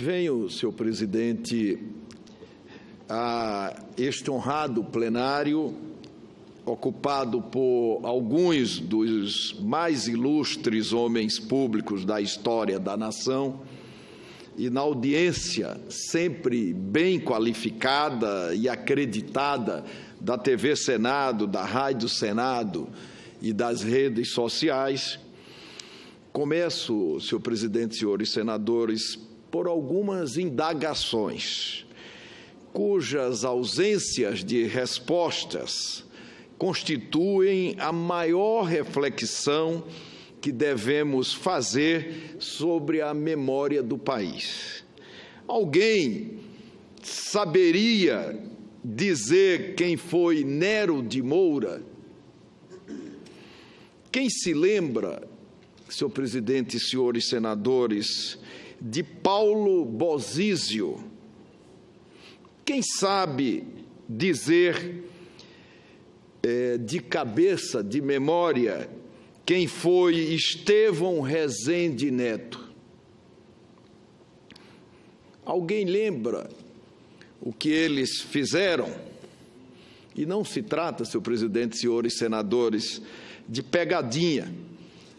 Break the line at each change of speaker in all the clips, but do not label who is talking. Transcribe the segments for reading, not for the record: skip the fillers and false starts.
Venho, senhor presidente, a este honrado plenário, ocupado por alguns dos mais ilustres homens públicos da história da nação, e na audiência sempre bem qualificada e acreditada da TV Senado, da Rádio Senado e das redes sociais, começo, senhor presidente, senhores senadores, por algumas indagações, cujas ausências de respostas constituem a maior reflexão que devemos fazer sobre a memória do país. Alguém saberia dizer quem foi Nero de Moura? Quem se lembra, senhor presidente e senhores senadores, de Paulo Bozizio? Quem sabe dizer de cabeça, de memória, quem foi Estevão Rezende Neto? Alguém lembra o que eles fizeram? E não se trata, senhor presidente, senhores senadores, de pegadinha.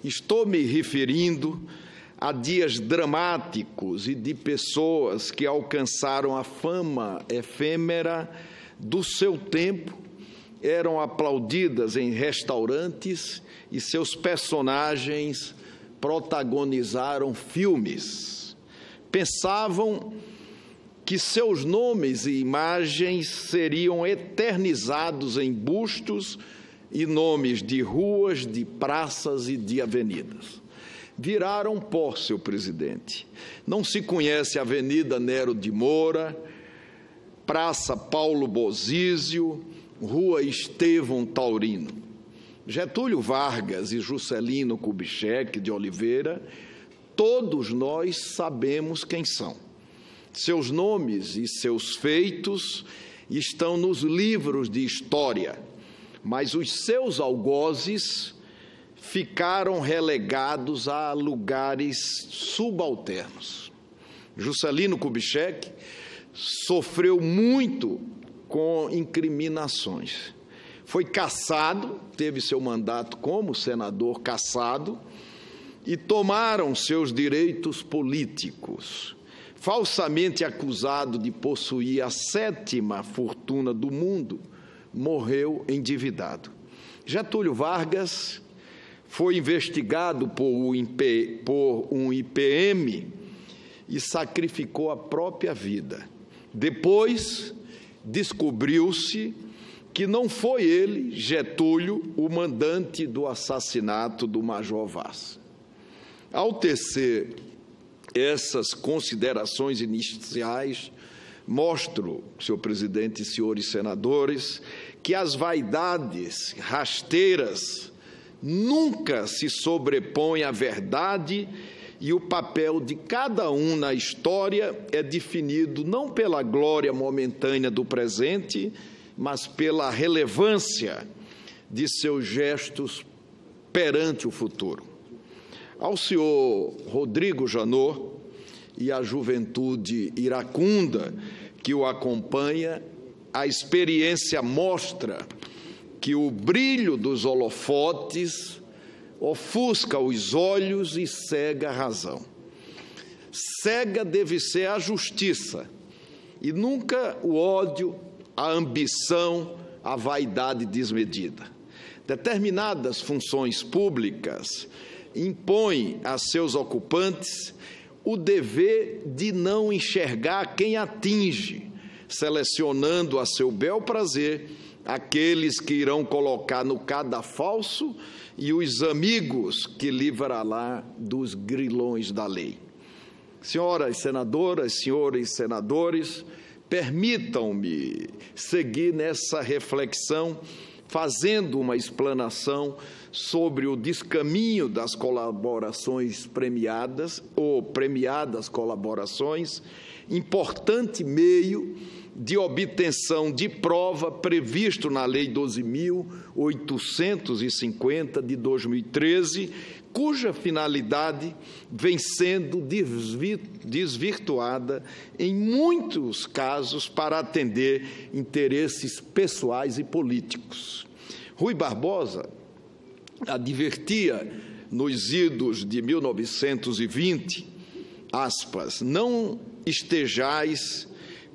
Estou me referindo a dias dramáticos e de pessoas que alcançaram a fama efêmera do seu tempo, eram aplaudidas em restaurantes e seus personagens protagonizaram filmes. Pensavam que seus nomes e imagens seriam eternizados em bustos e nomes de ruas, de praças e de avenidas. Viraram pó, senhor presidente. Não se conhece a Avenida Nero de Moura, Praça Paulo Bozizio, Rua Estevão Taurino. Getúlio Vargas e Juscelino Kubitschek de Oliveira, todos nós sabemos quem são. Seus nomes e seus feitos estão nos livros de história, mas os seus algozes ficaram relegados a lugares subalternos. Juscelino Kubitschek sofreu muito com incriminações. Foi cassado, teve seu mandato como senador cassado, e tomaram seus direitos políticos. Falsamente acusado de possuir a 7ª fortuna do mundo, morreu endividado. Getúlio Vargas foi investigado por um IPM e sacrificou a própria vida. Depois, descobriu-se que não foi ele, Getúlio, o mandante do assassinato do Major Vaz. Ao tecer essas considerações iniciais, mostro, senhor presidente e senhores senadores, que as vaidades rasteiras nunca se sobrepõem à verdade e o papel de cada um na história é definido não pela glória momentânea do presente, mas pela relevância de seus gestos perante o futuro. Ao senhor Rodrigo Janot e à juventude iracunda que o acompanha, a experiência mostra que o brilho dos holofotes ofusca os olhos e cega a razão. Cega deve ser a justiça, e nunca o ódio, a ambição, a vaidade desmedida. Determinadas funções públicas impõem a seus ocupantes o dever de não enxergar quem atinge, selecionando a seu bel prazer aqueles que irão colocar no cadafalso e os amigos que livrará dos grilhões da lei. Senhoras senadoras, senhores senadores, permitam-me seguir nessa reflexão, fazendo uma explanação sobre o descaminho das colaborações premiadas, ou premiadas colaborações, importante meio de obtenção de prova previsto na Lei 12.850 de 2013, cuja finalidade vem sendo desvirtuada em muitos casos para atender interesses pessoais e políticos. Rui Barbosa advertia nos idos de 1920, aspas, não estejais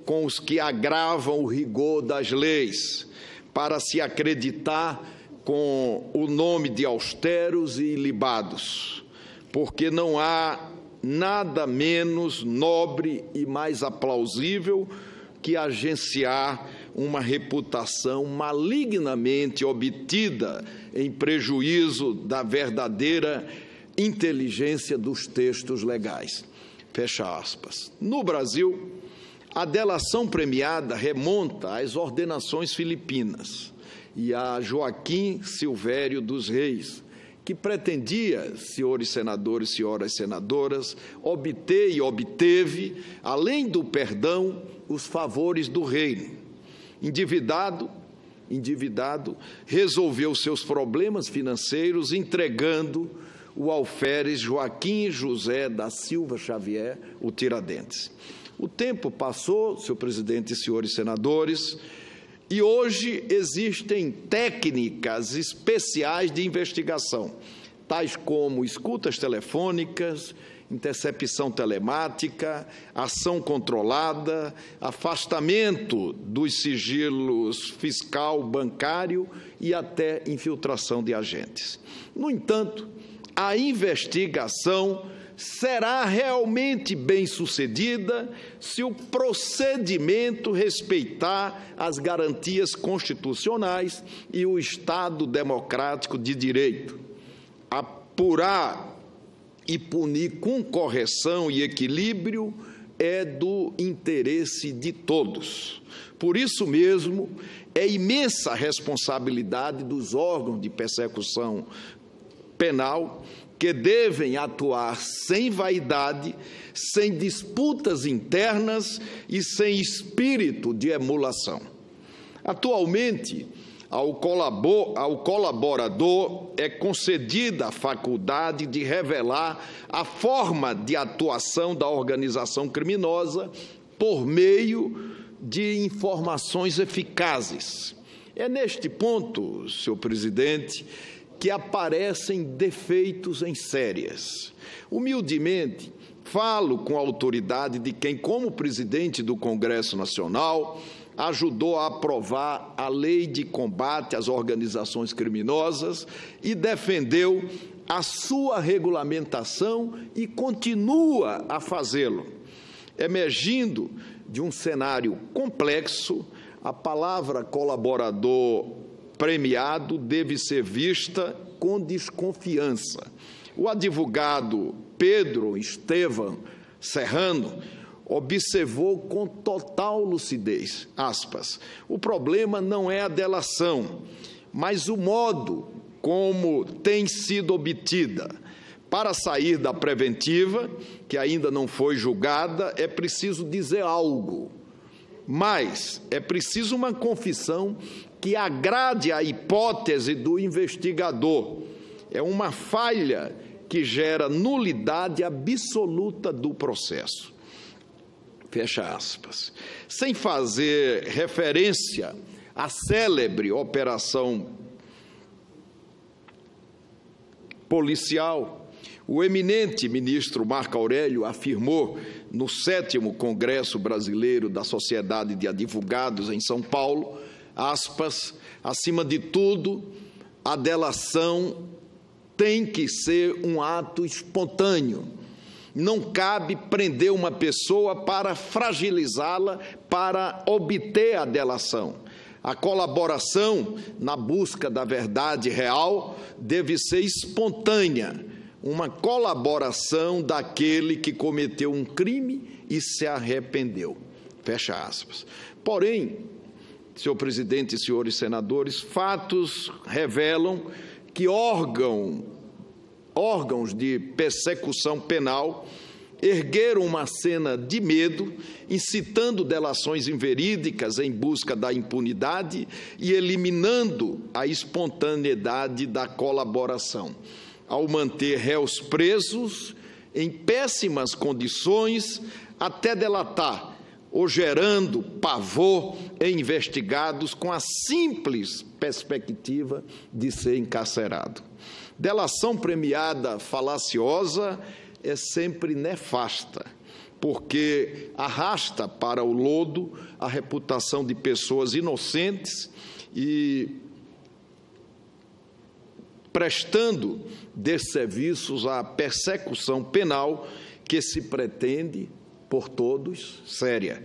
com os que agravam o rigor das leis, para se acreditar com o nome de austeros e ilibados, porque não há nada menos nobre e mais aplausível que agenciar uma reputação malignamente obtida em prejuízo da verdadeira inteligência dos textos legais. Fecha aspas. No Brasil, a delação premiada remonta às ordenações filipinas e a Joaquim Silvério dos Reis, que pretendia, senhores senadores e senhoras senadoras, obter e obteve, além do perdão, os favores do reino. Endividado, resolveu seus problemas financeiros entregando o alferes Joaquim José da Silva Xavier, o Tiradentes. O tempo passou, senhor presidente e senhores senadores, e hoje existem técnicas especiais de investigação, tais como escutas telefônicas, intercepção telemática, ação controlada, afastamento dos sigilos fiscal, bancário e até infiltração de agentes. No entanto, a investigação será realmente bem-sucedida se o procedimento respeitar as garantias constitucionais e o Estado democrático de direito. Apurar e punir com correção e equilíbrio é do interesse de todos. Por isso mesmo, é imensa a responsabilidade dos órgãos de persecução penal, que devem atuar sem vaidade, sem disputas internas e sem espírito de emulação. Atualmente, ao colaborador é concedida a faculdade de revelar a forma de atuação da organização criminosa por meio de informações eficazes. É neste ponto, senhor presidente, que aparecem defeitos em sérias. Humildemente, falo com a autoridade de quem, como presidente do Congresso Nacional, ajudou a aprovar a Lei de Combate às Organizações Criminosas e defendeu a sua regulamentação e continua a fazê-lo. Emergindo de um cenário complexo, a palavra colaborador premiado deve ser vista com desconfiança. O advogado Pedro Estevam Serrano observou com total lucidez, aspas, o problema não é a delação, mas o modo como tem sido obtida. Para sair da preventiva, que ainda não foi julgada, é preciso dizer algo, mas é preciso uma confissão que agrade a hipótese do investigador. É uma falha que gera nulidade absoluta do processo. Fecha aspas. Sem fazer referência à célebre operação policial, o eminente ministro Marco Aurélio afirmou no 7º Congresso Brasileiro da Sociedade de Advogados em São Paulo, aspas, acima de tudo, a delação tem que ser um ato espontâneo. Não cabe prender uma pessoa para fragilizá-la, para obter a delação. A colaboração na busca da verdade real deve ser espontânea, uma colaboração daquele que cometeu um crime e se arrependeu. Fecha aspas. Porém, senhor presidente e senhores senadores, fatos revelam que órgãos de persecução penal ergueram uma cena de medo, incitando delações inverídicas em busca da impunidade e eliminando a espontaneidade da colaboração. ao manter réus presos em péssimas condições até delatar, ou gerando pavor em investigados com a simples perspectiva de ser encarcerado. Delação premiada falaciosa é sempre nefasta, porque arrasta para o lodo a reputação de pessoas inocentes e prestando desserviços à persecução penal que se pretende por todos séria.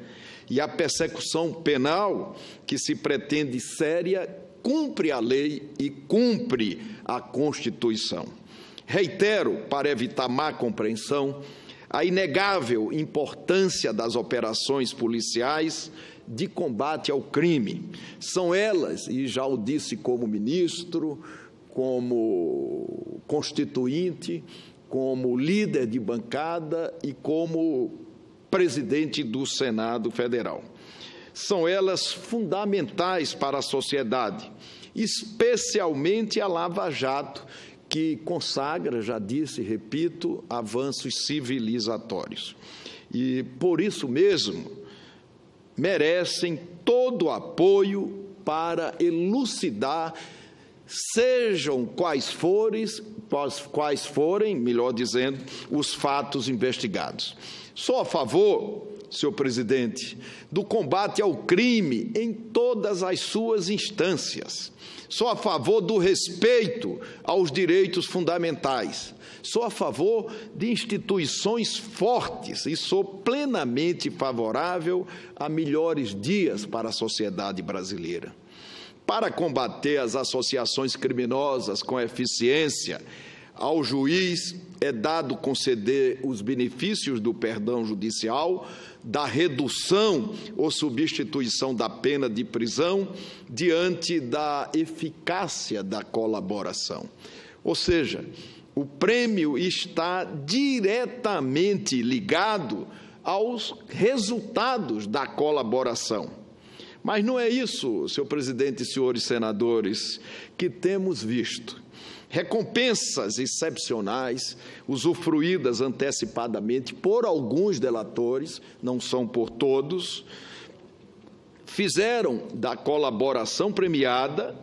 E a persecução penal que se pretende séria cumpre a lei e cumpre a Constituição. Reitero, para evitar má compreensão, a inegável importância das operações policiais de combate ao crime. São elas, e já o disse como ministro, como constituinte, como líder de bancada e como presidente do Senado Federal. São elas fundamentais para a sociedade, especialmente a Lava Jato, que consagra, já disse e repito, avanços civilizatórios. E, por isso mesmo, merecem todo o apoio para elucidar, sejam quais forem, melhor dizendo, os fatos investigados. Sou a favor, senhor presidente, do combate ao crime em todas as suas instâncias. Sou a favor do respeito aos direitos fundamentais. Sou a favor de instituições fortes e sou plenamente favorável a melhores dias para a sociedade brasileira. Para combater as associações criminosas com eficiência, ao juiz é dado conceder os benefícios do perdão judicial, da redução ou substituição da pena de prisão diante da eficácia da colaboração. Ou seja, o prêmio está diretamente ligado aos resultados da colaboração. Mas não é isso, senhor presidente e senhores senadores, que temos visto. Recompensas excepcionais, usufruídas antecipadamente por alguns delatores, não são por todos, fizeram da colaboração premiada,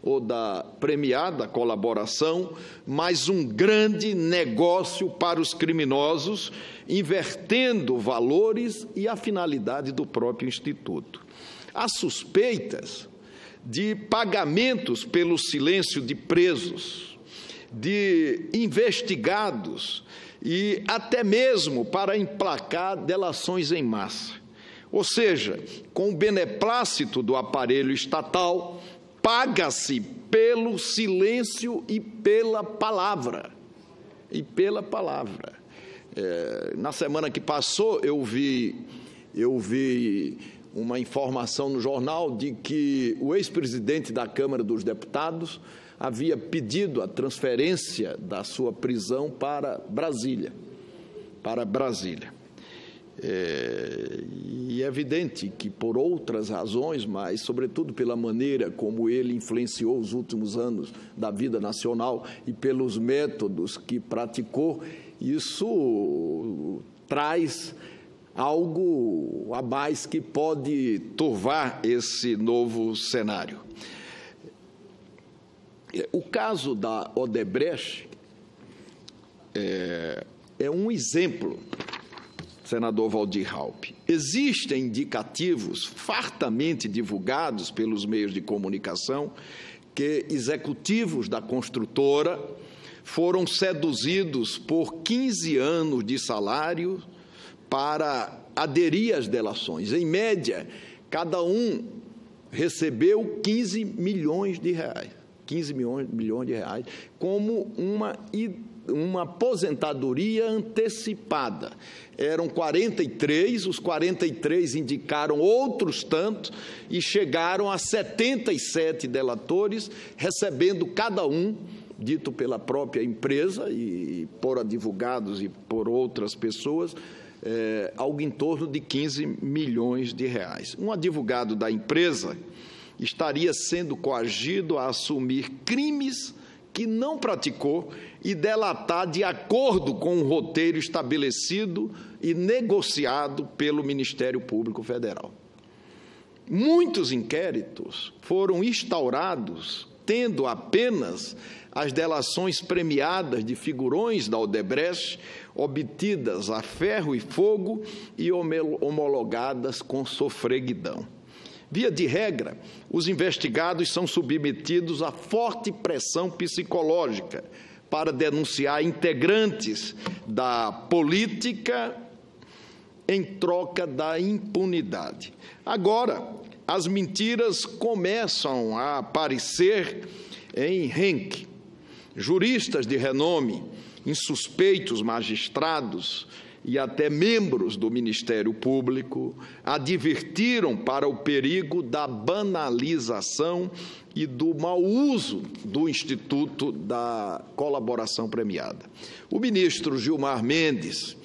ou da premiada colaboração, mais um grande negócio para os criminosos, invertendo valores e a finalidade do próprio Instituto. Há suspeitas de pagamentos pelo silêncio de presos, de investigados e até mesmo para emplacar delações em massa. Ou seja, com o beneplácito do aparelho estatal, paga-se pelo silêncio e pela palavra. Na semana que passou, eu vi uma informação no jornal de que o ex-presidente da Câmara dos Deputados havia pedido a transferência da sua prisão para Brasília. E é evidente que por outras razões, mas sobretudo pela maneira como ele influenciou os últimos anos da vida nacional e pelos métodos que praticou, isso traz algo a mais que pode turvar esse novo cenário. O caso da Odebrecht é um exemplo, senador Waldir Raupp. Existem indicativos fartamente divulgados pelos meios de comunicação que executivos da construtora foram seduzidos por 15 anos de salário para aderir às delações. Em média, cada um recebeu 15 milhões de reais. 15 milhões de reais, como uma aposentadoria antecipada. Eram 43, os 43 indicaram outros tantos e chegaram a 77 delatores, recebendo cada um, dito pela própria empresa e por advogados e por outras pessoas, algo em torno de 15 milhões de reais. Um advogado da empresa estaria sendo coagido a assumir crimes que não praticou e delatar de acordo com o roteiro estabelecido e negociado pelo Ministério Público Federal. Muitos inquéritos foram instaurados tendo apenas as delações premiadas de figurões da Odebrecht, obtidas a ferro e fogo e homologadas com sofreguidão. Via de regra, os investigados são submetidos a forte pressão psicológica para denunciar integrantes da política em troca da impunidade. Agora, as mentiras começam a aparecer em renque. Juristas de renome, insuspeitos magistrados e até membros do Ministério Público advertiram para o perigo da banalização e do mau uso do Instituto da Colaboração Premiada. O ministro Gilmar Mendes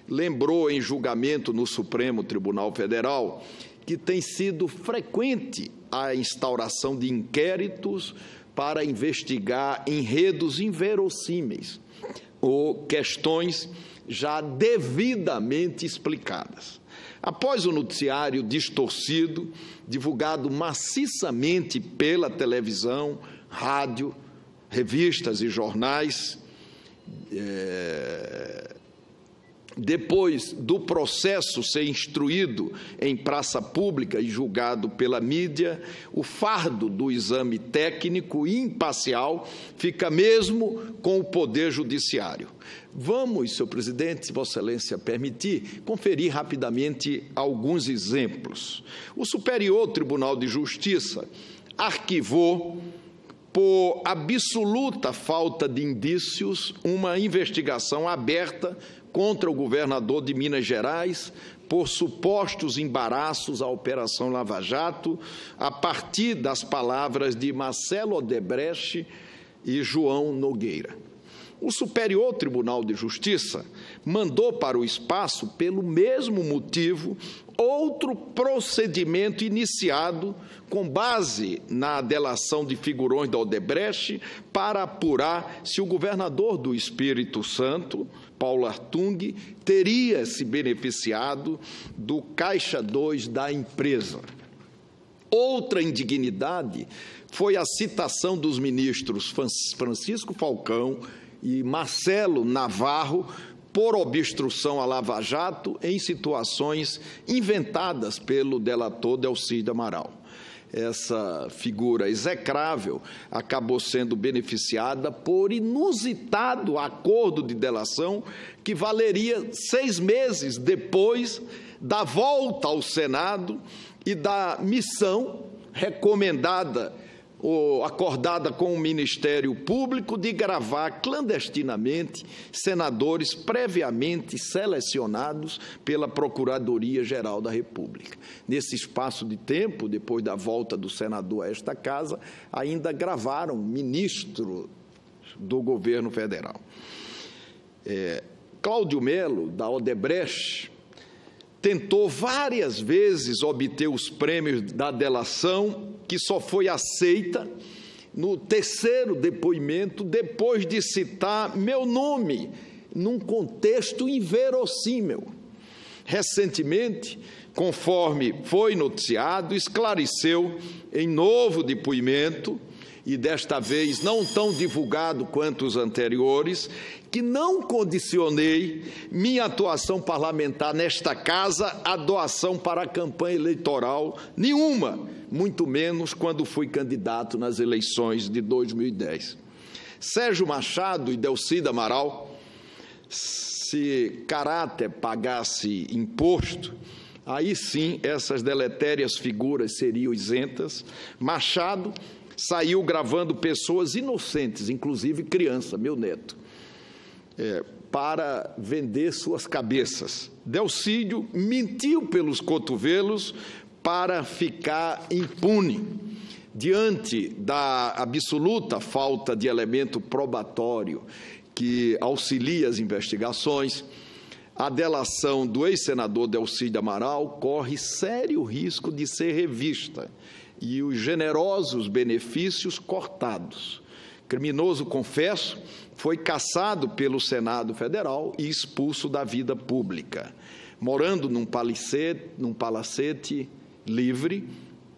lembrou em julgamento no Supremo Tribunal Federal que tem sido frequente a instauração de inquéritos para investigar enredos inverossímeis ou questões já devidamente explicadas. Após o noticiário distorcido, divulgado maciçamente pela televisão, rádio, revistas e jornais, depois do processo ser instruído em praça pública e julgado pela mídia, o fardo do exame técnico e imparcial fica mesmo com o Poder Judiciário. Vamos, senhor presidente, se Vossa Excelência permitir, conferir rapidamente alguns exemplos. O Superior Tribunal de Justiça arquivou, por absoluta falta de indícios, uma investigação aberta contra o governador de Minas Gerais por supostos embaraços à Operação Lava Jato, a partir das palavras de Marcelo Odebrecht e João Nogueira. O Superior Tribunal de Justiça mandou para o espaço, pelo mesmo motivo, outro procedimento iniciado com base na delação de figurões da Odebrecht para apurar se o governador do Espírito Santo, Paulo Artung, teria se beneficiado do Caixa 2 da empresa. Outra indignidade foi a citação dos ministros Francisco Falcão e Marcelo Navarro por obstrução à Lava Jato em situações inventadas pelo delator Delcídio Amaral. Essa figura execrável acabou sendo beneficiada por inusitado acordo de delação que valeria 6 meses depois da volta ao Senado e da missão recomendada ou acordada com o Ministério Público de gravar clandestinamente senadores previamente selecionados pela Procuradoria-Geral da República. Nesse espaço de tempo, depois da volta do senador a esta casa, ainda gravaram ministro do governo federal. Cláudio Melo, da Odebrecht, tentou várias vezes obter os prêmios da delação, que só foi aceita no 3º depoimento, depois de citar meu nome, num contexto inverossímil. Recentemente, conforme foi noticiado, esclareceu em novo depoimento, e desta vez não tão divulgado quanto os anteriores, que não condicionei minha atuação parlamentar nesta casa à doação para a campanha eleitoral nenhuma, muito menos quando fui candidato nas eleições de 2010. Sérgio Machado e Delcídio Amaral, se caráter pagasse imposto, aí sim essas deletérias figuras seriam isentas. Machado saiu gravando pessoas inocentes, inclusive criança, meu neto, para vender suas cabeças. Delcídio mentiu pelos cotovelos para ficar impune. Diante da absoluta falta de elemento probatório que auxilia as investigações, a delação do ex-senador Delcídio Amaral corre sério risco de ser revista e os generosos benefícios cortados. Criminoso, confesso, foi cassado pelo Senado Federal e expulso da vida pública, morando num palacete livre,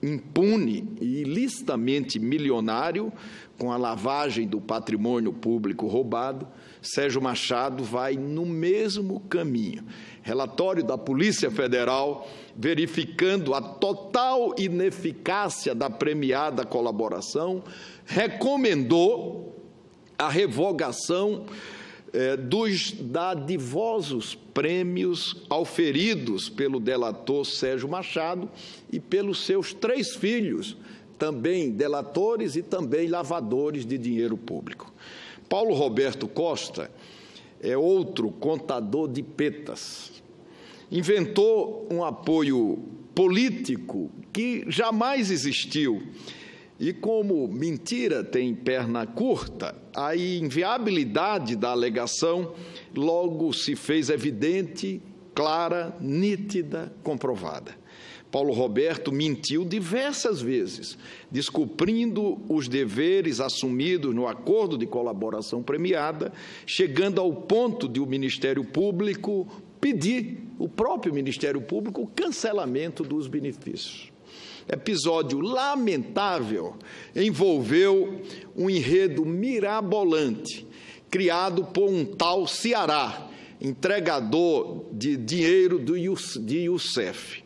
impune e ilicitamente milionário, com a lavagem do patrimônio público roubado. Sérgio Machado vai no mesmo caminho. Relatório da Polícia Federal, verificando a total ineficácia da premiada colaboração, recomendou a revogação dos dadivosos prêmios auferidos pelo delator Sérgio Machado e pelos seus 3 filhos, também delatores e também lavadores de dinheiro público. Paulo Roberto Costa é outro contador de petas. Inventou um apoio político que jamais existiu. E como mentira tem perna curta, a inviabilidade da alegação logo se fez evidente, clara, nítida, comprovada. Paulo Roberto mentiu diversas vezes, descumprindo os deveres assumidos no acordo de colaboração premiada, chegando ao ponto de o Ministério Público pedir, o próprio Ministério Público, o cancelamento dos benefícios. Episódio lamentável envolveu um enredo mirabolante, criado por um tal Ceará, entregador de dinheiro de Youssef,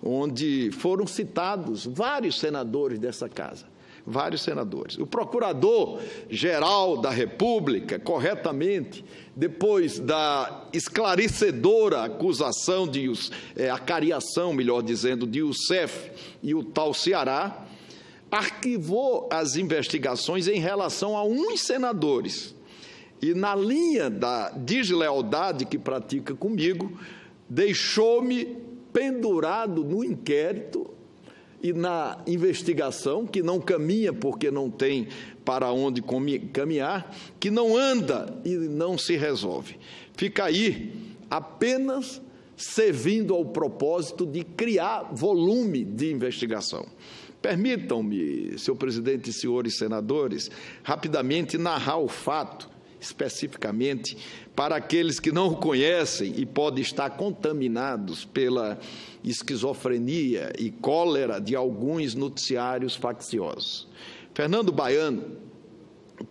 onde foram citados vários senadores dessa casa, vários senadores. O Procurador-Geral da República, corretamente, depois da esclarecedora acusação acariação, melhor dizendo, de Youssef e o tal Ceará, arquivou as investigações em relação a uns senadores. E, na linha da deslealdade que pratica comigo, deixou-me pendurado no inquérito e na investigação, que não caminha porque não tem para onde caminhar, que não anda e não se resolve. Fica aí apenas servindo ao propósito de criar volume de investigação. Permitam-me, senhor presidente e senhores senadores, rapidamente narrar o fato, especificamente, para aqueles que não o conhecem e podem estar contaminados pela esquizofrenia e cólera de alguns noticiários facciosos. Fernando Baiano,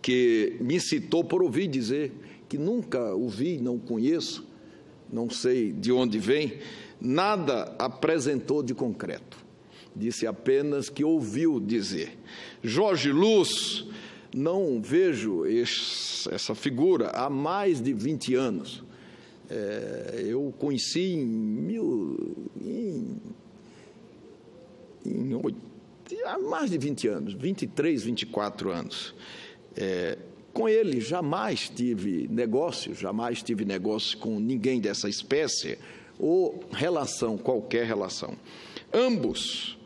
que me citou por ouvir dizer, que nunca o vi, não conheço, não sei de onde vem, nada apresentou de concreto. Disse apenas que ouviu dizer. Jorge Luz, não vejo essa figura há mais de 20 anos. Eu o conheci há mais de 20 anos, 23, 24 anos. Com ele jamais tive negócio com ninguém dessa espécie ou qualquer relação. Ambos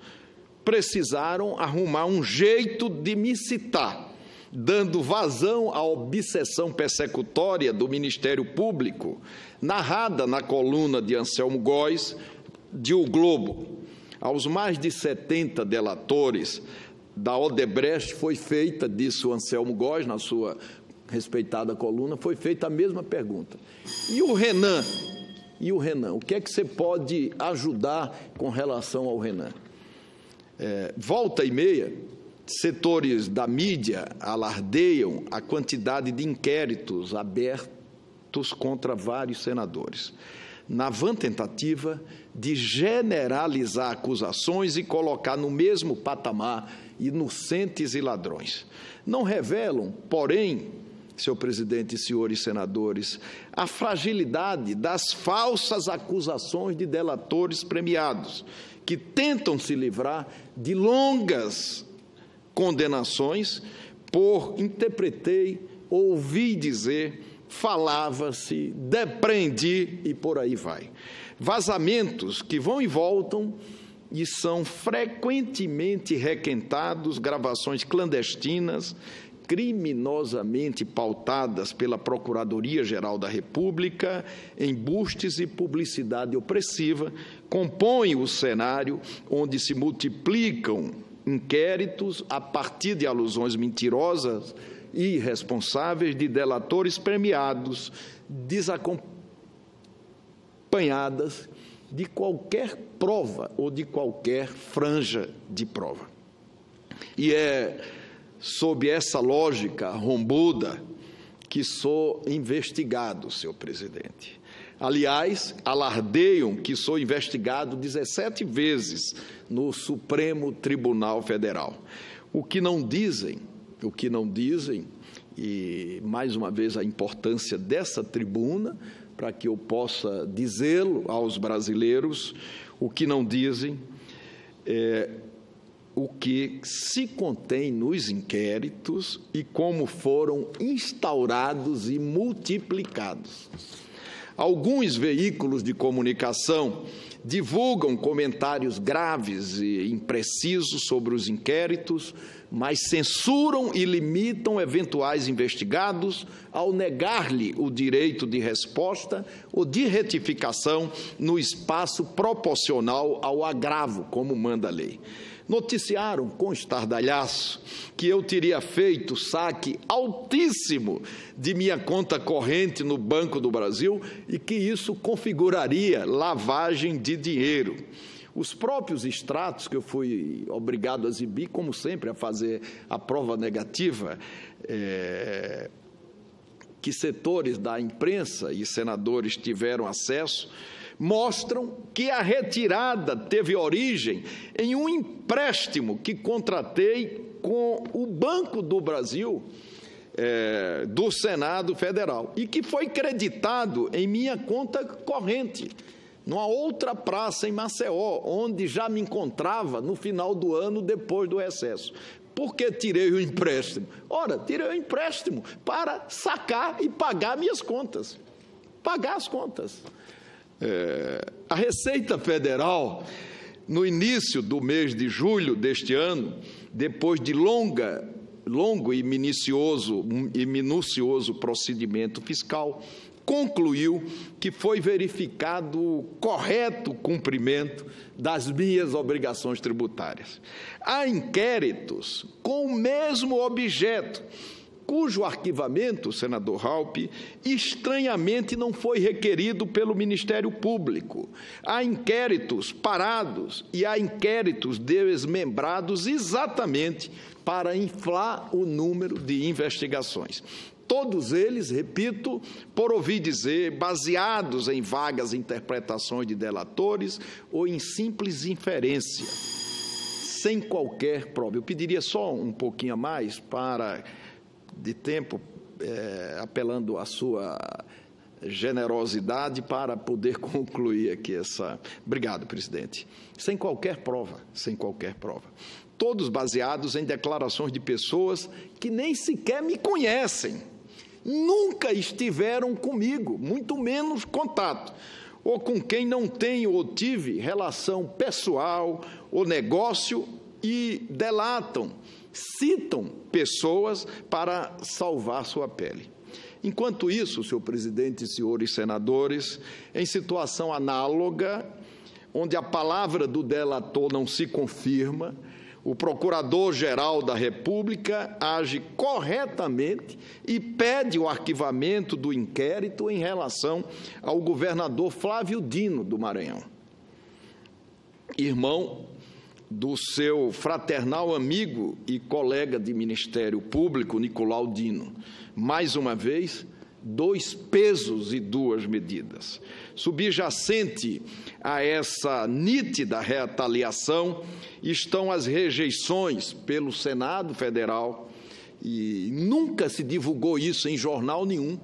precisaram arrumar um jeito de me citar, dando vazão à obsessão persecutória do Ministério Público, narrada na coluna de Anselmo Góes, de O Globo. Aos mais de 70 delatores da Odebrecht foi feita, disse o Anselmo Góes, na sua respeitada coluna, foi feita a mesma pergunta. E o Renan? O que é que você pode ajudar com relação ao Renan? Volta e meia, setores da mídia alardeiam a quantidade de inquéritos abertos contra vários senadores, na vã tentativa de generalizar acusações e colocar no mesmo patamar inocentes e ladrões. Não revelam, porém, senhor presidente e senhores senadores, a fragilidade das falsas acusações de delatores premiados, que tentam se livrar de longas condenações por interpretei, ouvi dizer, falava-se, depreendi e por aí vai. Vazamentos que vão e voltam e são frequentemente requentados, gravações clandestinas, criminosamente pautadas pela Procuradoria-Geral da República, embustes e publicidade opressiva, compõem o cenário onde se multiplicam inquéritos a partir de alusões mentirosas irresponsáveis de delatores premiados, desacompanhadas de qualquer prova ou de qualquer franja de prova. E é sob essa lógica rombuda que sou investigado, senhor presidente. Aliás, alardeiam que sou investigado 17 vezes no Supremo Tribunal Federal. O que não dizem, e mais uma vez a importância dessa tribuna, para que eu possa dizê-lo aos brasileiros, o que não dizem é o que se contém nos inquéritos e como foram instaurados e multiplicados. Alguns veículos de comunicação divulgam comentários graves e imprecisos sobre os inquéritos, mas censuram e limitam eventuais investigados ao negar-lhe o direito de resposta ou de retificação no espaço proporcional ao agravo, como manda a lei. Noticiaram com estardalhaço que eu teria feito saque altíssimo de minha conta corrente no Banco do Brasil e que isso configuraria lavagem de dinheiro. Os próprios extratos que eu fui obrigado a exibir, como sempre, a fazer a prova negativa, que setores da imprensa e senadores tiveram acesso, mostram que a retirada teve origem em um empréstimo que contratei com o Banco do Brasil, do Senado Federal, e que foi creditado em minha conta corrente, numa outra praça em Maceió, onde já me encontrava no final do ano, depois do recesso. Por que tirei o empréstimo? Ora, tirei o empréstimo para sacar e pagar minhas contas, pagar as contas. A Receita Federal, no início do mês de julho deste ano, depois de longo e minucioso procedimento fiscal, concluiu que foi verificado o correto cumprimento das minhas obrigações tributárias. Há inquéritos com o mesmo objeto, cujo arquivamento, senador Raupp, estranhamente não foi requerido pelo Ministério Público. Há inquéritos parados e há inquéritos desmembrados exatamente para inflar o número de investigações. Todos eles, repito, por ouvir dizer, baseados em vagas interpretações de delatores ou em simples inferência, sem qualquer prova. Eu pediria só um pouquinho a mais de tempo, apelando à sua generosidade para poder concluir aqui essa... Obrigado, presidente. Sem qualquer prova. Todos baseados em declarações de pessoas que nem sequer me conhecem, nunca estiveram comigo, muito menos contato, ou com quem não tenho ou tive relação pessoal ou negócio e delatam, citam pessoas para salvar sua pele. Enquanto isso, senhor presidente e senhores senadores, em situação análoga, onde a palavra do delator não se confirma, o Procurador-Geral da República age corretamente e pede o arquivamento do inquérito em relação ao governador Flávio Dino do Maranhão, irmão do seu fraternal amigo e colega de Ministério Público, Nicolau Dino. Mais uma vez, dois pesos e duas medidas. Subjacente a essa nítida retaliação estão as rejeições pelo Senado Federal, e nunca se divulgou isso em jornal nenhum,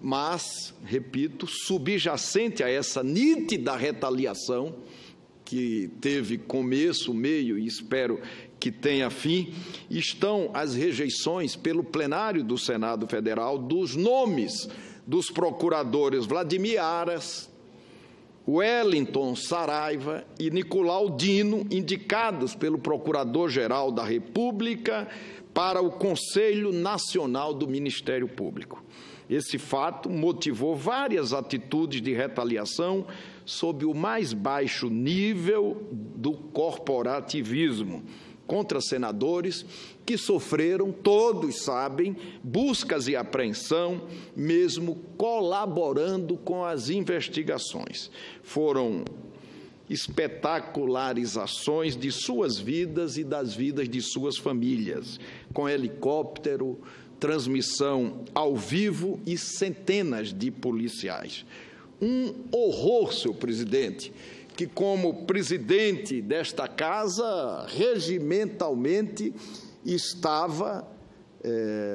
mas, repito, subjacente a essa nítida retaliação, que teve começo, meio e espero que tenha fim, estão as rejeições pelo plenário do Senado Federal dos nomes dos procuradores Vladimir Aras, Wellington Saraiva e Nicolau Dino, indicados pelo Procurador-Geral da República para o Conselho Nacional do Ministério Público. Esse fato motivou várias atitudes de retaliação sob o mais baixo nível do corporativismo, contra senadores que sofreram, todos sabem, buscas e apreensão, mesmo colaborando com as investigações. Foram espetacularizações de suas vidas e das vidas de suas famílias, com helicóptero, transmissão ao vivo e centenas de policiais. Um horror, senhor presidente, que como presidente desta casa, regimentalmente, estava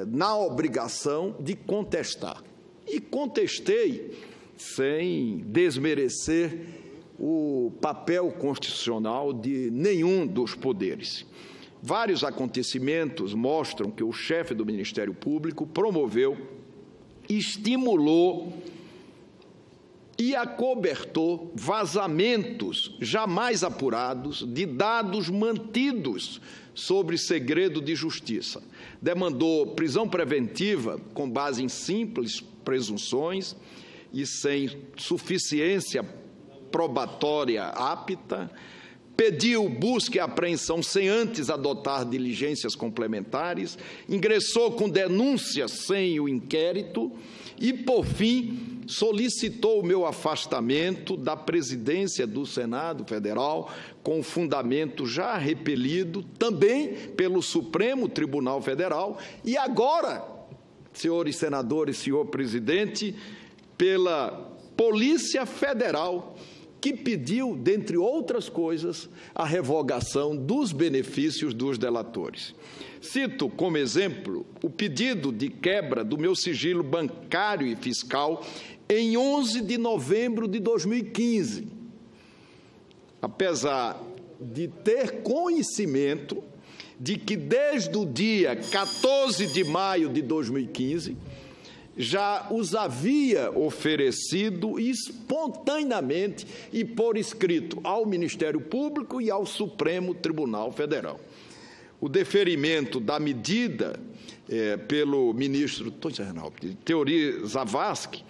na obrigação de contestar. E contestei sem desmerecer o papel constitucional de nenhum dos poderes. Vários acontecimentos mostram que o chefe do Ministério Público promoveu, estimulou e acobertou vazamentos jamais apurados de dados mantidos sobre segredo de justiça. Demandou prisão preventiva com base em simples presunções e sem suficiência probatória apta, pediu busca e apreensão sem antes adotar diligências complementares, ingressou com denúncia sem o inquérito e, por fim, solicitou o meu afastamento da presidência do Senado Federal, com fundamento já repelido também pelo Supremo Tribunal Federal e agora, senhores senadores, senhor presidente, pela Polícia Federal, que pediu, dentre outras coisas, a revogação dos benefícios dos delatores. Cito como exemplo o pedido de quebra do meu sigilo bancário e fiscal em 11 de novembro de 2015. Apesar de ter conhecimento de que desde o dia 14 de maio de 2015, já os havia oferecido espontaneamente e por escrito ao Ministério Público e ao Supremo Tribunal Federal. O deferimento da medida pelo ministro Teori Zavascki,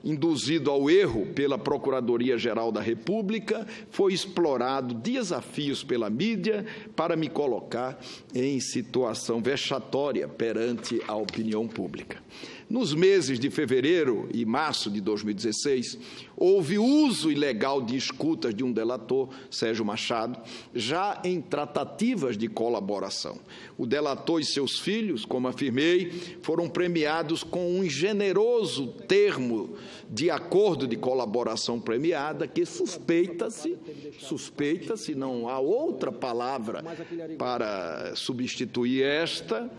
induzido ao erro pela Procuradoria-Geral da República, foi explorado desafios pela mídia para me colocar em situação vexatória perante a opinião pública. Nos meses de fevereiro e março de 2016, houve uso ilegal de escutas de um delator, Sérgio Machado, já em tratativas de colaboração. O delator e seus filhos, como afirmei, foram premiados com um generoso termo de acordo de colaboração premiada que suspeita-se, não há outra palavra para substituir esta,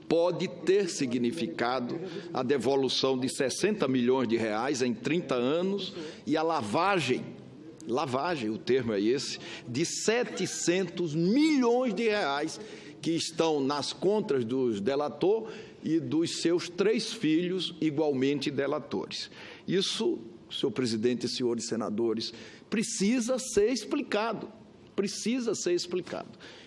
pode ter significado a devolução de 60 milhões de reais em 30 anos e a lavagem, o termo é esse, de 700 milhões de reais que estão nas contas dos delator e dos seus 3 filhos igualmente delatores. Isso, senhor presidente e senhores senadores, precisa ser explicado,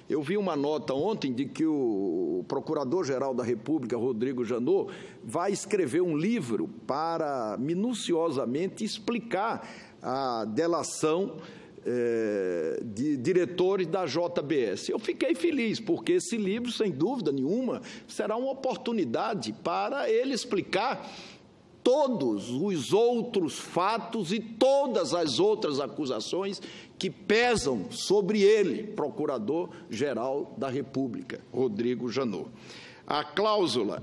Eu vi uma nota ontem de que o Procurador-Geral da República, Rodrigo Janot, vai escrever um livro para minuciosamente explicar a delação de diretores da JBS. Eu fiquei feliz, porque esse livro, sem dúvida nenhuma, será uma oportunidade para ele explicar todos os outros fatos e todas as outras acusações que pesam sobre ele, Procurador-Geral da República, Rodrigo Janot. A cláusula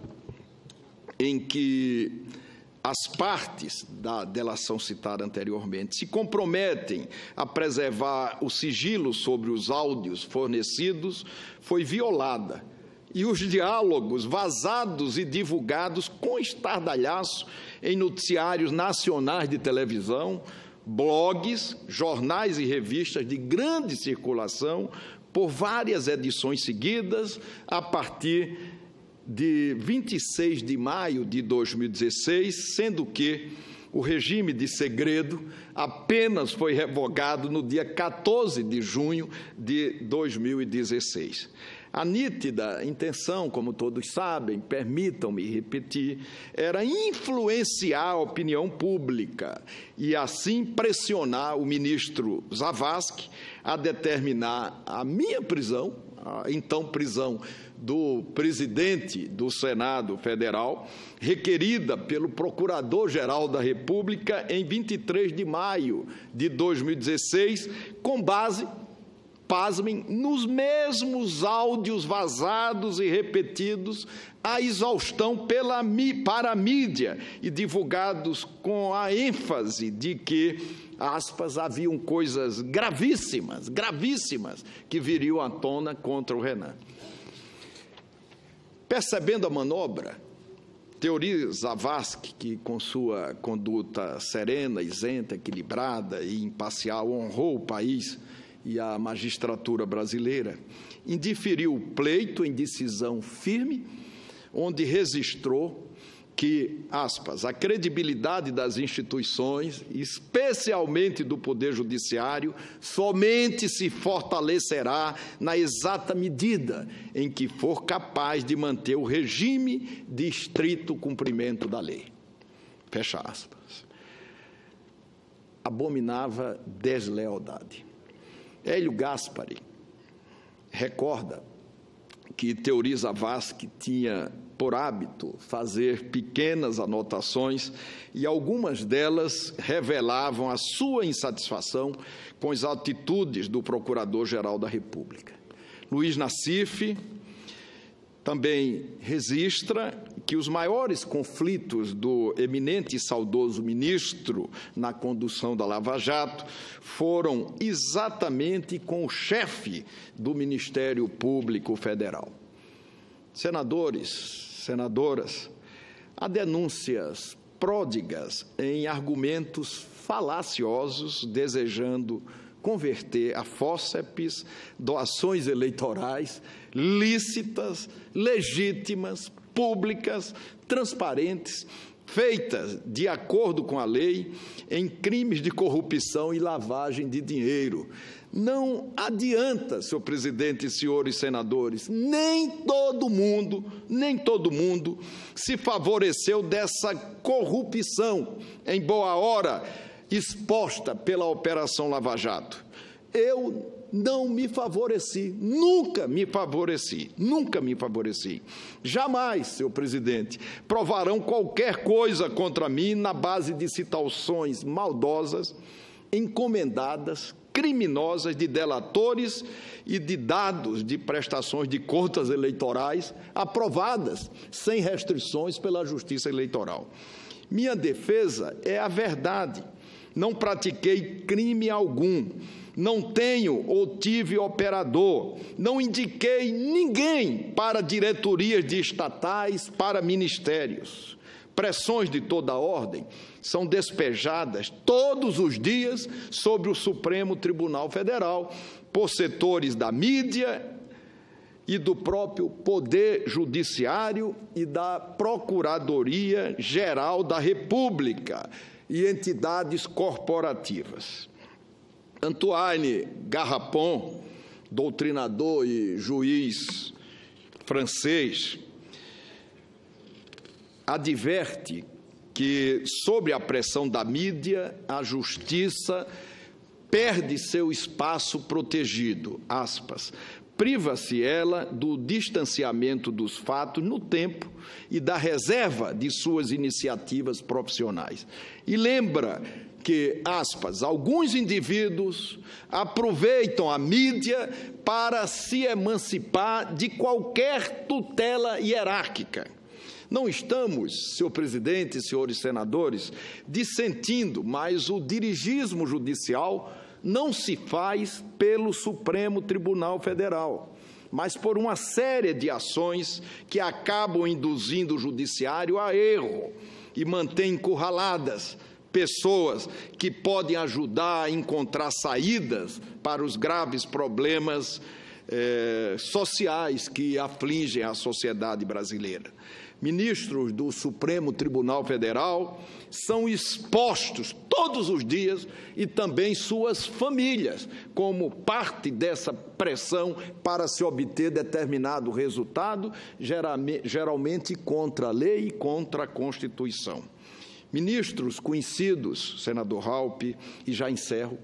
em que as partes da delação citada anteriormente se comprometem a preservar o sigilo sobre os áudios fornecidos foi violada e os diálogos vazados e divulgados com estardalhaço em noticiários nacionais de televisão, blogs, jornais e revistas de grande circulação por várias edições seguidas a partir de 26 de maio de 2016, sendo que o regime de segredo apenas foi revogado no dia 14 de junho de 2016. A nítida intenção, como todos sabem, permitam-me repetir, era influenciar a opinião pública e, assim, pressionar o ministro Zavascki a determinar a minha prisão, a então prisão do presidente do Senado Federal, requerida pelo Procurador-Geral da República em 23 de maio de 2016, com base, pasmem, nos mesmos áudios vazados e repetidos à exaustão para a mídia e divulgados com a ênfase de que, aspas, haviam coisas gravíssimas que viriam à tona contra o Renan. Percebendo a manobra, Teori Zavascki, que com sua conduta serena, isenta, equilibrada e imparcial honrou o país e a magistratura brasileira, indiferiu o pleito em decisão firme, onde registrou que, aspas, a credibilidade das instituições, especialmente do Poder Judiciário, somente se fortalecerá na exata medida em que for capaz de manter o regime de estrito cumprimento da lei. Fecha aspas. Abominava deslealdade. Hélio Gaspari recorda que Teori Zavascki tinha por hábito fazer pequenas anotações e algumas delas revelavam a sua insatisfação com as atitudes do Procurador-Geral da República. Luiz Nassif também registra que os maiores conflitos do eminente e saudoso ministro na condução da Lava Jato foram exatamente com o chefe do Ministério Público Federal. Senadores, senadoras, há denúncias pródigas em argumentos falaciosos desejando converter a fórceps doações eleitorais lícitas, legítimas, públicas, transparentes, feitas de acordo com a lei, em crimes de corrupção e lavagem de dinheiro. Não adianta, senhor presidente e senhores senadores, nem todo mundo se favoreceu dessa corrupção, em boa hora, exposta pela Operação Lava Jato. Eu não me favoreci, nunca me favoreci. Jamais, senhor presidente, provarão qualquer coisa contra mim na base de citações maldosas, encomendadas, criminosas de delatores e de dados de prestações de contas eleitorais aprovadas sem restrições pela Justiça Eleitoral. Minha defesa é a verdade. Não pratiquei crime algum. Não tenho ou tive operador, não indiquei ninguém para diretorias de estatais, para ministérios. Pressões de toda ordem são despejadas todos os dias sobre o Supremo Tribunal Federal por setores da mídia e do próprio Poder Judiciário e da Procuradoria-Geral da República e entidades corporativas. Antoine Garrapon, doutrinador e juiz francês, adverte que, sob a pressão da mídia, a justiça perde seu espaço protegido, aspas, priva-se ela do distanciamento dos fatos no tempo e da reserva de suas iniciativas profissionais. E lembra que, aspas, alguns indivíduos aproveitam a mídia para se emancipar de qualquer tutela hierárquica. Não estamos, senhor presidente e senhores senadores, dissentindo, mas o dirigismo judicial não se faz pelo Supremo Tribunal Federal, mas por uma série de ações que acabam induzindo o judiciário a erro e mantém encurraladas pessoas que podem ajudar a encontrar saídas para os graves problemas sociais que afligem a sociedade brasileira. Ministros do Supremo Tribunal Federal são expostos todos os dias e também suas famílias, como parte dessa pressão para se obter determinado resultado, geralmente contra a lei e contra a Constituição. Ministros conhecidos, senador Raupp, e já encerro,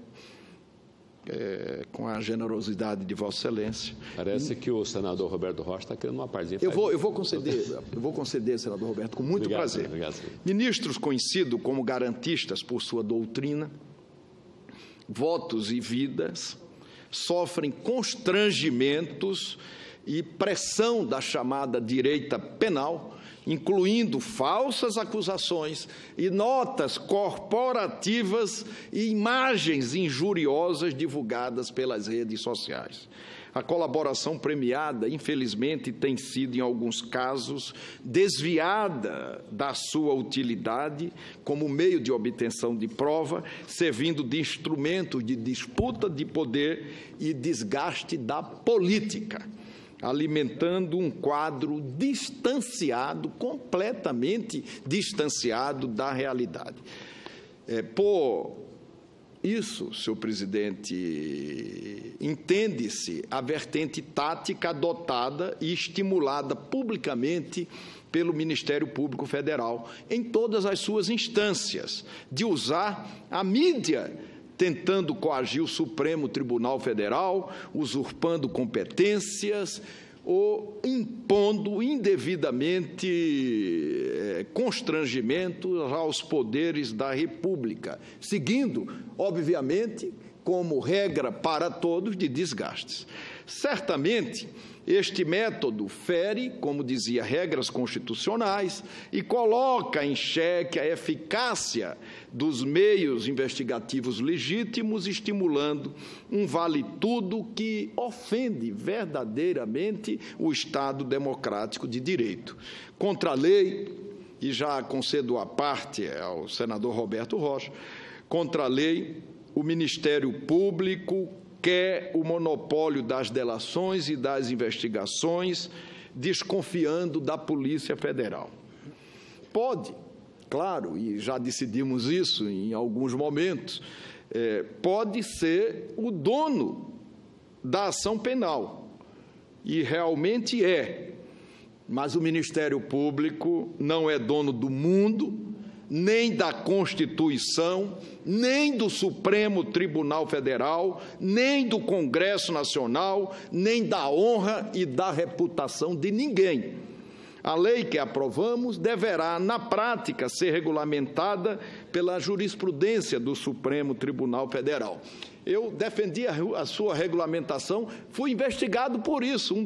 com a generosidade de Vossa Excelência.
Parece que o senador Roberto Rocha está querendo uma parzinha.
Eu vou conceder, senador Roberto, com muito prazer.
Obrigado.
Ministros conhecidos como garantistas por sua doutrina, votos e vidas, sofrem constrangimentos e pressão da chamada direita penal, incluindo falsas acusações e notas corporativas e imagens injuriosas divulgadas pelas redes sociais. A colaboração premiada, infelizmente, tem sido, em alguns casos, desviada da sua utilidade como meio de obtenção de prova, servindo de instrumento de disputa de poder e desgaste da política, alimentando um quadro distanciado, completamente distanciado da realidade. Por isso, senhor presidente, entende-se a vertente tática adotada e estimulada publicamente pelo Ministério Público Federal, em todas as suas instâncias, de usar a mídia tentando coagir o Supremo Tribunal Federal, usurpando competências ou impondo indevidamente constrangimentos aos poderes da República, seguindo, obviamente, como regra para todos, de desgastes. Certamente, este método fere, como dizia, regras constitucionais e coloca em xeque a eficácia dos meios investigativos legítimos, estimulando um vale-tudo que ofende verdadeiramente o Estado democrático de direito. Contra a lei, e já concedo a parte ao senador Roberto Rocha, contra a lei, o Ministério Público quer o monopólio das delações e das investigações, desconfiando da Polícia Federal. Pode, claro, e já decidimos isso em alguns momentos, pode ser o dono da ação penal, e realmente é, mas o Ministério Público não é dono do mundo, nem da Constituição, nem do Supremo Tribunal Federal, nem do Congresso Nacional, nem da honra e da reputação de ninguém. A lei que aprovamos deverá, na prática, ser regulamentada pela jurisprudência do Supremo Tribunal Federal. Eu defendi a sua regulamentação, fui investigado por isso.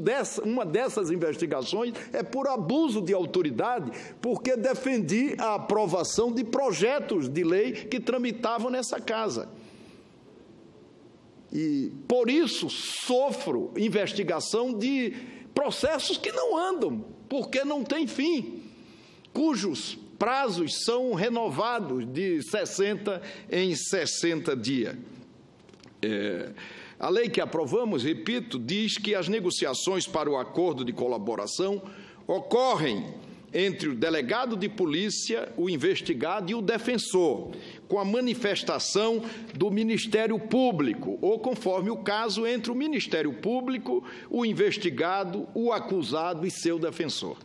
Uma dessas investigações é por abuso de autoridade, porque defendi a aprovação de projetos de lei que tramitavam nessa casa. E, por isso, sofro investigação de processos que não andam, porque não tem fim, cujos prazos são renovados de 60 em 60 dias. A lei que aprovamos, repito, diz que as negociações para o acordo de colaboração ocorrem entre o delegado de polícia, o investigado e o defensor, com a manifestação do Ministério Público, ou, conforme o caso, entre o Ministério Público, o investigado, o acusado e seu defensor.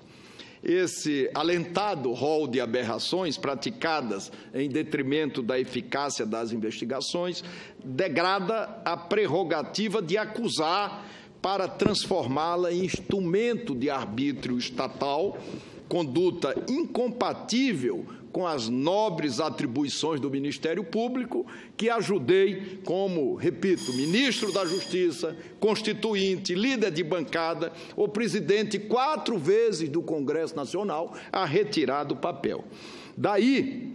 Esse alentado rol de aberrações praticadas em detrimento da eficácia das investigações degrada a prerrogativa de acusar para transformá-la em instrumento de arbítrio estatal, conduta incompatível com as nobres atribuições do Ministério Público, que ajudei como, repito, ministro da Justiça, constituinte, líder de bancada, o presidente 4 vezes do Congresso Nacional a retirar do papel. Daí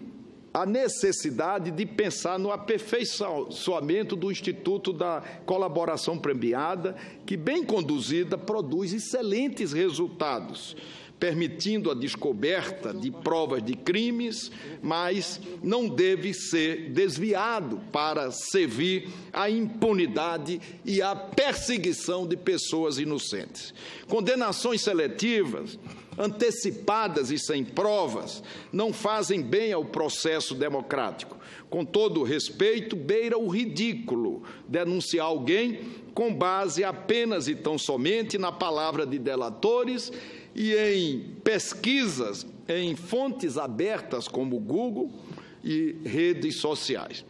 a necessidade de pensar no aperfeiçoamento do Instituto da Colaboração Premiada, que, bem conduzida, produz excelentes resultados, permitindo a descoberta de provas de crimes, mas não deve ser desviado para servir à impunidade e à perseguição de pessoas inocentes. Condenações seletivas, antecipadas e sem provas, não fazem bem ao processo democrático. Com todo o respeito, beira o ridículo denunciar alguém com base apenas e tão somente na palavra de delatores e em pesquisas em fontes abertas como Google e redes sociais.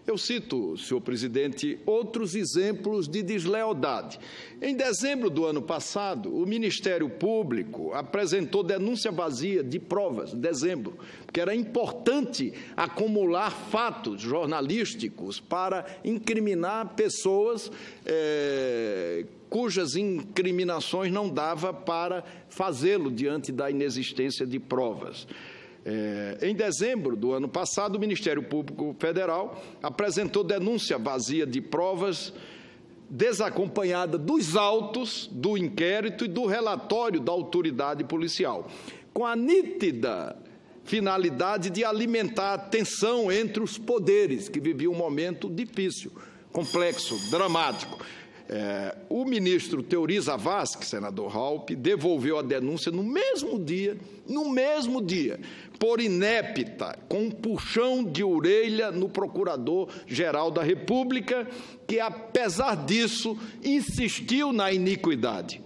Eu cito, senhor presidente, outros exemplos de deslealdade. Em dezembro do ano passado, o Ministério Público apresentou denúncia vazia de provas, dezembro, porque era importante acumular fatos jornalísticos para incriminar pessoas cujas incriminações não dava para fazê-lo diante da inexistência de provas. Em dezembro do ano passado, o Ministério Público Federal apresentou denúncia vazia de provas desacompanhada dos autos do inquérito e do relatório da autoridade policial, com a nítida finalidade de alimentar a tensão entre os poderes, que viviam um momento difícil, complexo, dramático. O ministro Teori Zavascki, senador Raupp, devolveu a denúncia no mesmo dia, por inépita, com um puxão de orelha no Procurador-Geral da República, que, apesar disso, insistiu na iniquidade.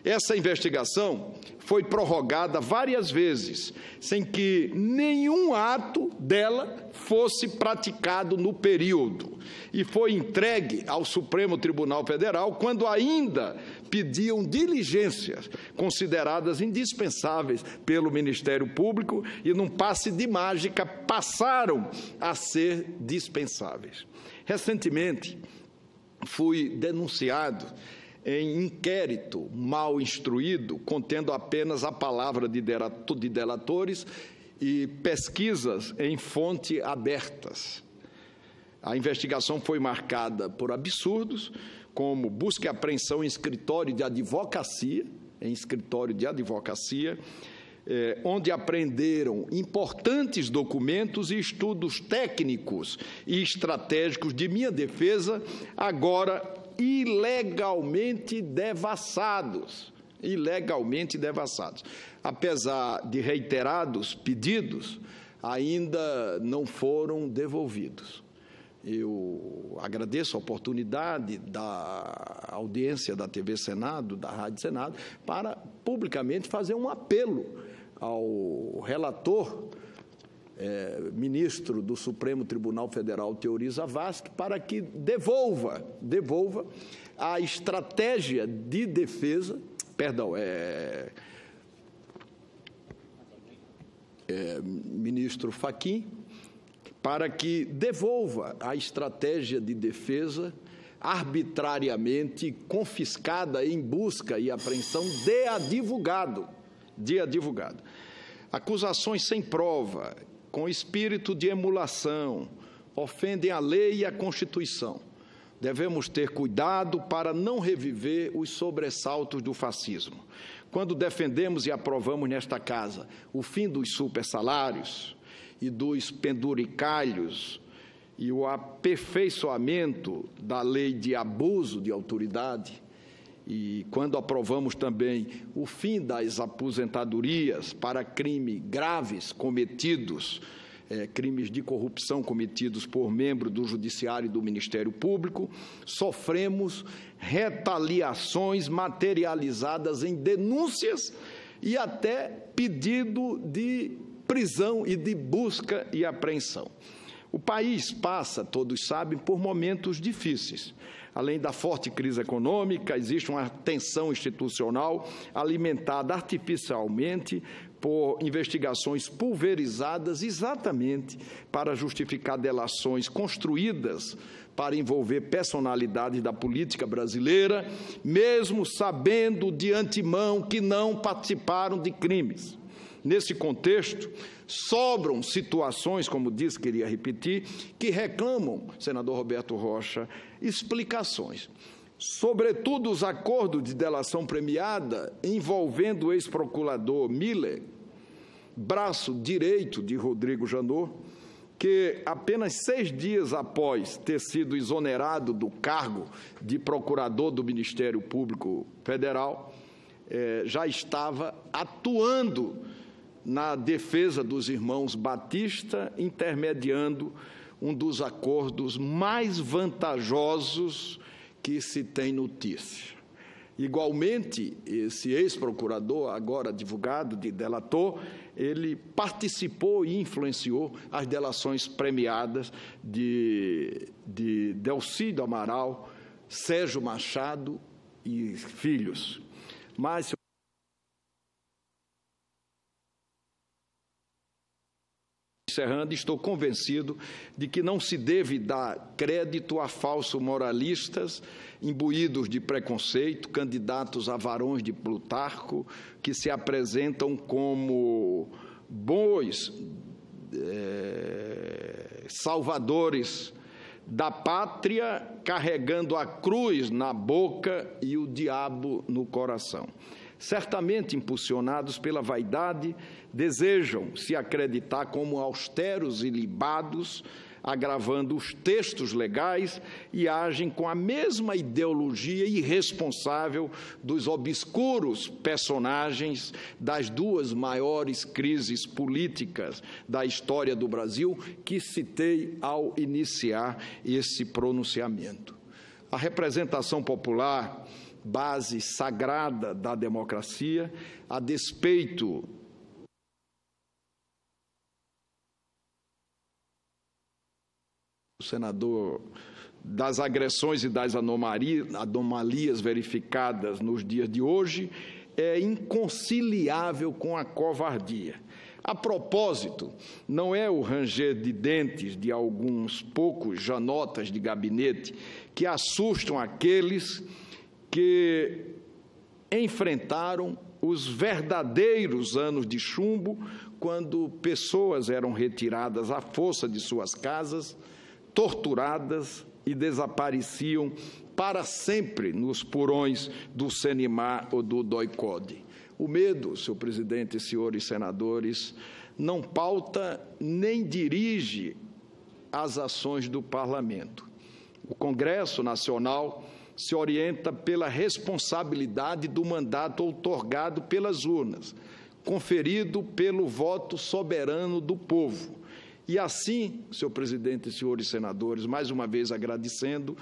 Essa investigação foi prorrogada várias vezes, sem que nenhum ato dela fosse praticado no período, e foi entregue ao Supremo Tribunal Federal quando ainda pediam diligências consideradas indispensáveis pelo Ministério Público e, num passe de mágica, passaram a ser dispensáveis. Recentemente, fui denunciado em inquérito mal instruído, contendo apenas a palavra de delatores e pesquisas em fonte abertas. A investigação foi marcada por absurdos, como busca e apreensão em escritório de advocacia, onde apreenderam importantes documentos e estudos técnicos e estratégicos de minha defesa, agora ilegalmente devassados. Apesar de reiterados pedidos, ainda não foram devolvidos. Eu agradeço a oportunidade da audiência da TV Senado, da Rádio Senado, para publicamente fazer um apelo ao relator, ministro do Supremo Tribunal Federal, Teori Zavascki, para que devolva a estratégia de defesa, ministro Fachin, para que devolva a estratégia de defesa arbitrariamente confiscada em busca e apreensão de advogado. Acusações sem prova, com espírito de emulação, ofendem a lei e a Constituição. Devemos ter cuidado para não reviver os sobressaltos do fascismo. Quando defendemos e aprovamos nesta casa o fim dos supersalários e dos penduricalhos e o aperfeiçoamento da lei de abuso de autoridade, e quando aprovamos também o fim das aposentadorias para crimes graves cometidos, crimes de corrupção cometidos por membros do Judiciário e do Ministério Público, sofremos retaliações materializadas em denúncias e até pedido de prisão e de busca e apreensão. O país passa, todos sabem, por momentos difíceis. Além da forte crise econômica, existe uma tensão institucional alimentada artificialmente por investigações pulverizadas exatamente para justificar delações construídas para envolver personalidades da política brasileira, mesmo sabendo de antemão que não participaram de crimes. Nesse contexto, sobram situações, como disse, queria repetir, que reclamam, senador Roberto Rocha, explicações. Sobretudo os acordos de delação premiada envolvendo o ex-procurador Miller, braço direito de Rodrigo Janot, que apenas 6 dias após ter sido exonerado do cargo de procurador do Ministério Público Federal, já estava atuando na defesa dos irmãos Batista, intermediando um dos acordos mais vantajosos que se tem notícia. Igualmente, esse ex-procurador, agora advogado de delator, ele participou e influenciou as delações premiadas de Delcídio Amaral, Sérgio Machado e filhos. Mas, encerrando, estou convencido de que não se deve dar crédito a falsos moralistas imbuídos de preconceito, candidatos a varões de Plutarco, que se apresentam como bons salvadores da pátria, carregando a cruz na boca e o diabo no coração. Certamente impulsionados pela vaidade, desejam se acreditar como austeros e libados, agravando os textos legais e agem com a mesma ideologia irresponsável dos obscuros personagens das duas maiores crises políticas da história do Brasil que citei ao iniciar esse pronunciamento. A representação popular, base sagrada da democracia, a despeito do senador das agressões e das anomalias verificadas nos dias de hoje, é inconciliável com a covardia. A propósito, não é o ranger de dentes de alguns poucos janotas de gabinete que assustam aqueles que enfrentaram os verdadeiros anos de chumbo, quando pessoas eram retiradas à força de suas casas, torturadas e desapareciam para sempre nos porões do Senimar ou do DOI-CODE. O medo, senhor presidente, senhores senadores, não pauta nem dirige as ações do parlamento. O Congresso Nacional se orienta pela responsabilidade do mandato outorgado pelas urnas, conferido pelo voto soberano do povo. E assim, senhor presidente e senhores senadores, mais uma vez agradecendo,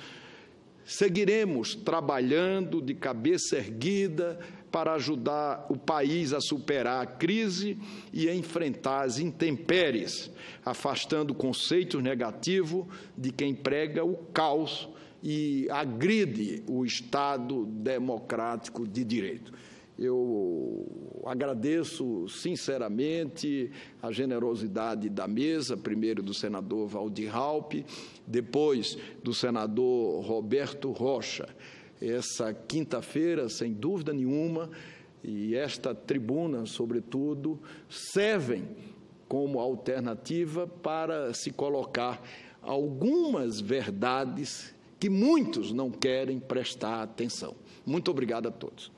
seguiremos trabalhando de cabeça erguida para ajudar o país a superar a crise e a enfrentar as intempéries, afastando o conceito negativo de quem prega o caos e agride o Estado democrático de direito. Eu agradeço sinceramente a generosidade da mesa, primeiro do senador Waldir Raupp, depois do senador Roberto Rocha. Essa quinta-feira, sem dúvida nenhuma, e esta tribuna, sobretudo, servem como alternativa para se colocar algumas verdades que muitos não querem prestar atenção. Muito obrigado a todos.